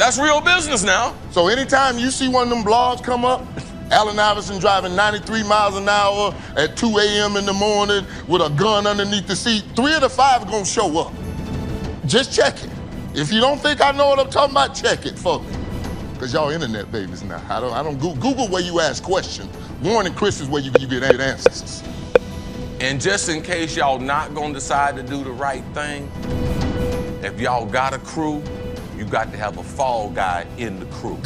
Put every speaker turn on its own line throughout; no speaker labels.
That's real business now.
So anytime you see one of them blogs come up, Allen Iverson driving 93 miles an hour at 2 a.m. in the morning with a gun underneath the seat, 3 of the 5 are gonna show up. Just check it. If you don't think I know what I'm talking about, check it for me. Because y'all internet babies now. I don't Google where you ask questions. Warren and Chris is where you get answers.
And just in case y'all not gonna decide to do the right thing, if y'all got a crew, you got to have a fall guy in the crew.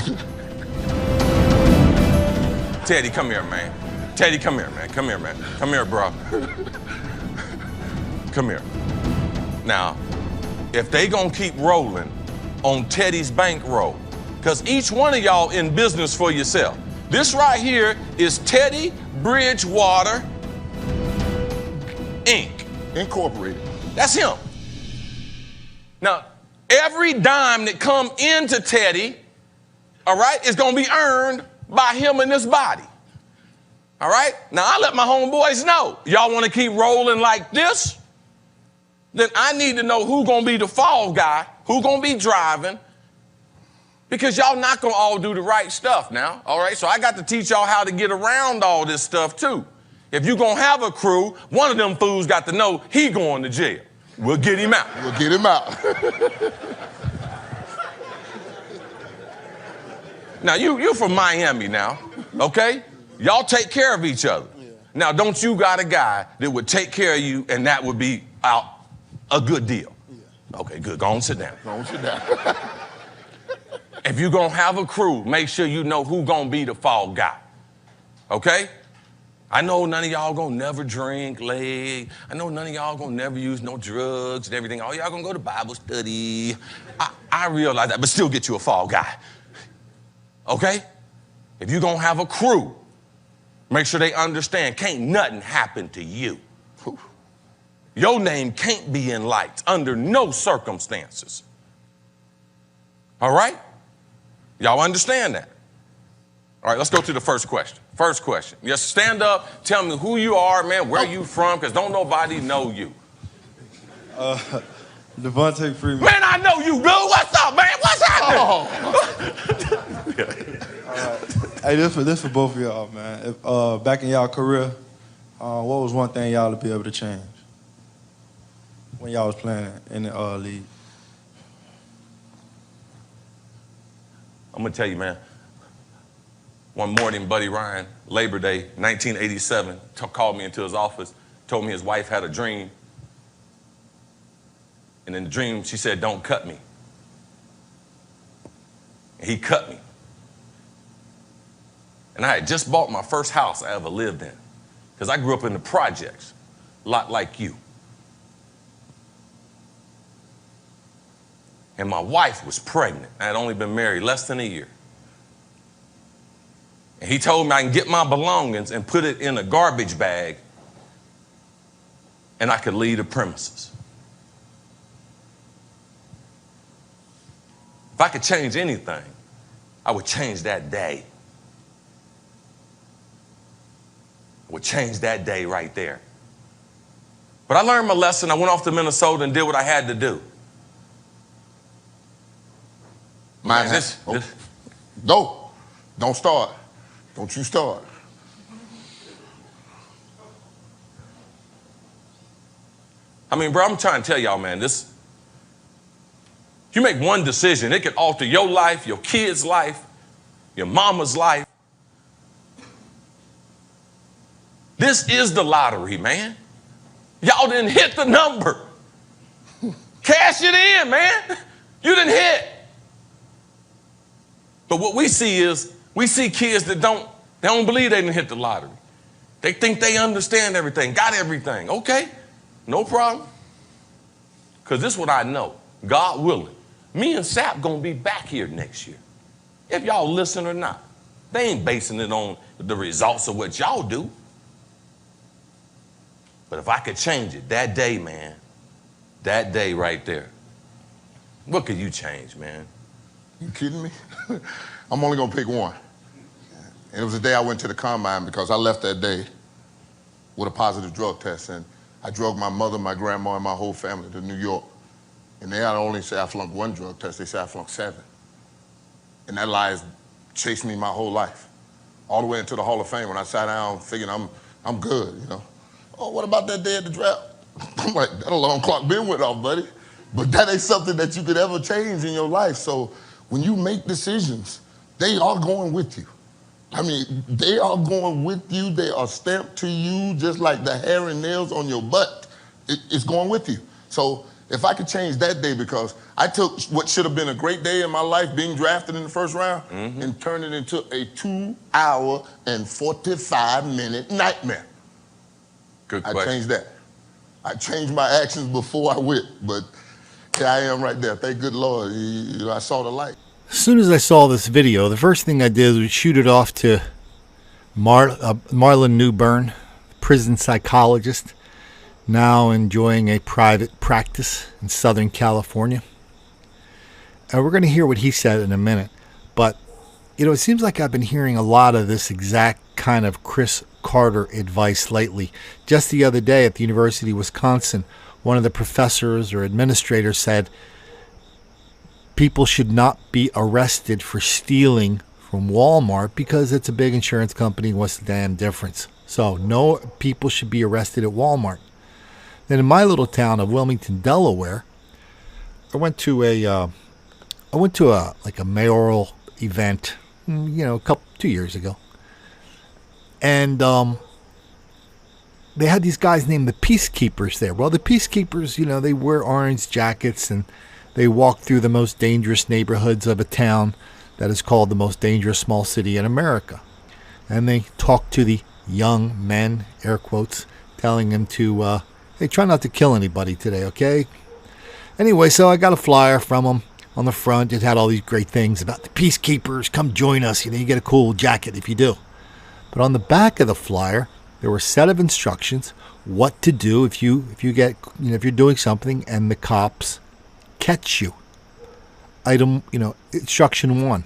Teddy, come here, man. Teddy, come here, man. Come here, man. Come here, bro. Come here. Now, if they gonna keep rolling on Teddy's bankroll, because each one of y'all in business for yourself. This right here is Teddy Bridgewater Inc.
Incorporated.
That's him. Now, every dime that come into Teddy, all right, is gonna be earned by him and this body. All right? Now, I let my homeboys know, y'all wanna keep rolling like this? Then I need to know who gonna be the fall guy, who gonna be driving, because y'all not gonna all do the right stuff now, all right? So I got to teach y'all how to get around all this stuff too. If you gonna have a crew, one of them fools got to know he going to jail. We'll get him out.
We'll get him out.
Now, you from Miami now, okay? Y'all take care of each other. Yeah. Now, don't you got a guy that would take care of you and that would be out a good deal? Yeah. Okay, good. Go on, sit down.
Go on, sit down.
If you're gonna have a crew, make sure you know who gonna be the fall guy, okay? I know none of y'all gonna never drink, leg. I know none of y'all gonna never use no drugs and everything. All y'all gonna go to Bible study. I realize that, but still get you a fall guy, okay? If you're gonna have a crew, make sure they understand can't nothing happen to you. Your name can't be in lights under no circumstances. All right? Y'all understand that? All right, let's go to the first question. First question. Just stand up, tell me who you are, man, where you from, because don't nobody know you.
Devontae Freeman.
Man, I know you, dude. What's up, man? What's happening?
Hey, this for both of y'all, man. If, back in y'all career, what was one thing y'all would be able to change when y'all was playing in the league?
I'm gonna tell you, man. One morning, Buddy Ryan, Labor Day, 1987, called me into his office, told me his wife had a dream. And in the dream, she said, "Don't cut me." And he cut me. And I had just bought my first house I ever lived in, because I grew up in the projects, a lot like you. And my wife was pregnant. I had only been married less than a year. And he told me I can get my belongings and put it in a garbage bag and I could leave the premises. If I could change anything, I would change that day. I would change that day right there. But I learned my lesson. I went off to Minnesota and did what I had to do.
No, don't start. Don't you start.
I mean, bro, I'm trying to tell y'all, man, if you make one decision, it can alter your life, your kid's life, your mama's life. This is the lottery, man. Y'all didn't hit the number. Cash it in, man. You didn't hit. But what we see is, we see kids that don't believe they didn't hit the lottery. They think they understand everything, got everything. Okay, no problem. Because this is what I know, God willing, me and Sap gonna be back here next year. If y'all listen or not. They ain't basing it on the results of what y'all do. But if I could change it, that day, man, that day right there, what could you change, man?
You kidding me? I'm only gonna pick one. And it was the day I went to the combine, because I left that day with a positive drug test. And I drug my mother, my grandma, and my whole family to New York. And they not only say I flunked one drug test, they say I flunked 7. And that lie's chased me my whole life, all the way into the Hall of Fame. When I sat down figuring I'm good, you know. Oh, what about that day at the draft? I'm like, that alarm clock been went off, buddy. But that ain't something that you could ever change in your life. So when you make decisions, they are going with you. I mean, they are going with you. They are stamped to you just like the hair and nails on your butt. It's going with you. So if I could change that day, because I took what should have been a great day in my life, being drafted in the first round, and turned it into a 2-hour and 45-minute nightmare.
Good question.
I changed that. I changed my actions before I went, but here I am right there. Thank good Lord, I saw the light.
As soon as I saw this video, the first thing I did was shoot it off to Marlon Newburn, prison psychologist, now enjoying a private practice in Southern California. And we're going to hear what he said in a minute. But, it seems like I've been hearing a lot of this exact kind of Cris Carter advice lately. Just the other day at the University of Wisconsin, one of the professors or administrators said people should not be arrested for stealing from Walmart because it's a big insurance company. What's the damn difference? So no people should be arrested at Walmart. Then in my little town of Wilmington, Delaware, I went to a mayoral event, 2 years ago. And they had these guys named the Peacekeepers there. Well, the Peacekeepers, they wear orange jackets and they walk through the most dangerous neighborhoods of a town that is called the most dangerous small city in America. And they talk to the young men, air quotes, telling them to, hey, try not to kill anybody today, okay? Anyway, so I got a flyer from them. On the front, it had all these great things about the Peacekeepers. Come join us. You get a cool jacket if you do. But on the back of the flyer, there were a set of instructions what to do if you get if you're doing something and the cops catch you. Instruction 1.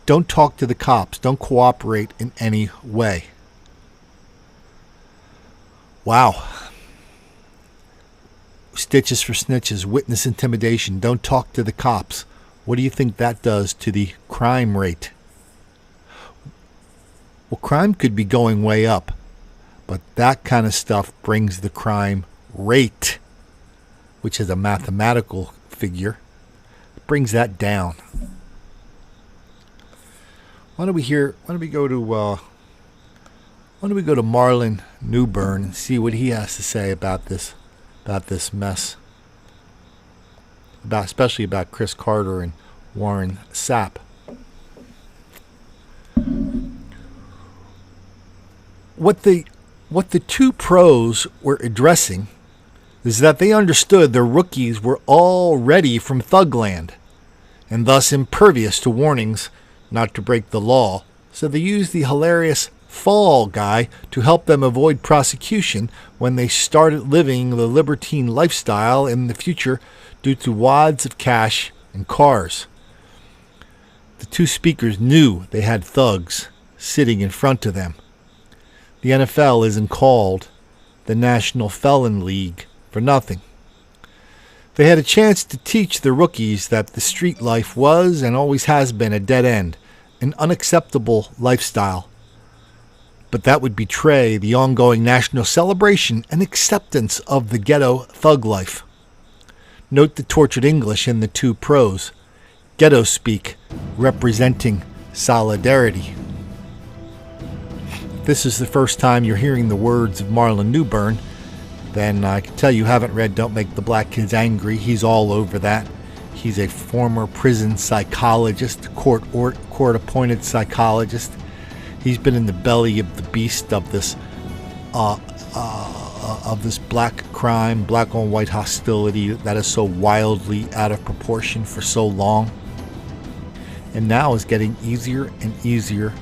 Don't talk to the cops. Don't cooperate in any way. Wow. Stitches for snitches, witness intimidation. Don't talk to the cops. What do you think that does to the crime rate? Well, crime could be going way up, but that kind of stuff brings the crime rate, which is a mathematical figure, brings that down. Why don't we go to Marlon Newburn and see what he has to say about this mess, especially about Cris Carter and Warren Sapp. What the two pros were addressing is that they understood their rookies were already from Thugland and thus impervious to warnings not to break the law, so they used the hilarious Fall Guy to help them avoid prosecution when they started living the libertine lifestyle in the future due to wads of cash and cars. The two speakers knew they had thugs sitting in front of them. The NFL isn't called the National Felon League for nothing. They had a chance to teach the rookies that the street life was and always has been a dead end, an unacceptable lifestyle. But that would betray the ongoing national celebration and acceptance of the ghetto thug life. Note the tortured English in the two pros. Ghetto speak, representing solidarity. If this is the first time you're hearing the words of Marlon Newburn, then I can tell you haven't read Don't Make the Black Kids Angry. He's all over that. He's a former prison psychologist, court-appointed psychologist. He's been in the belly of the beast of this black crime, black on white hostility that is so wildly out of proportion for so long, and now is getting easier and easier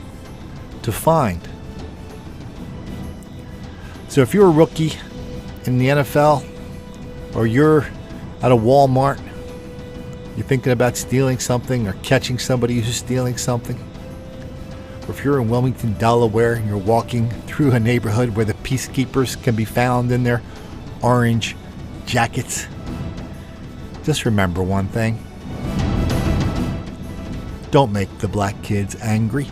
to find. So if you're a rookie in the NFL, or you're at a Walmart, you're thinking about stealing something or catching somebody who's stealing something, or if you're in Wilmington, Delaware, and you're walking through a neighborhood where the Peacekeepers can be found in their orange jackets, just remember one thing. Don't make the black kids angry.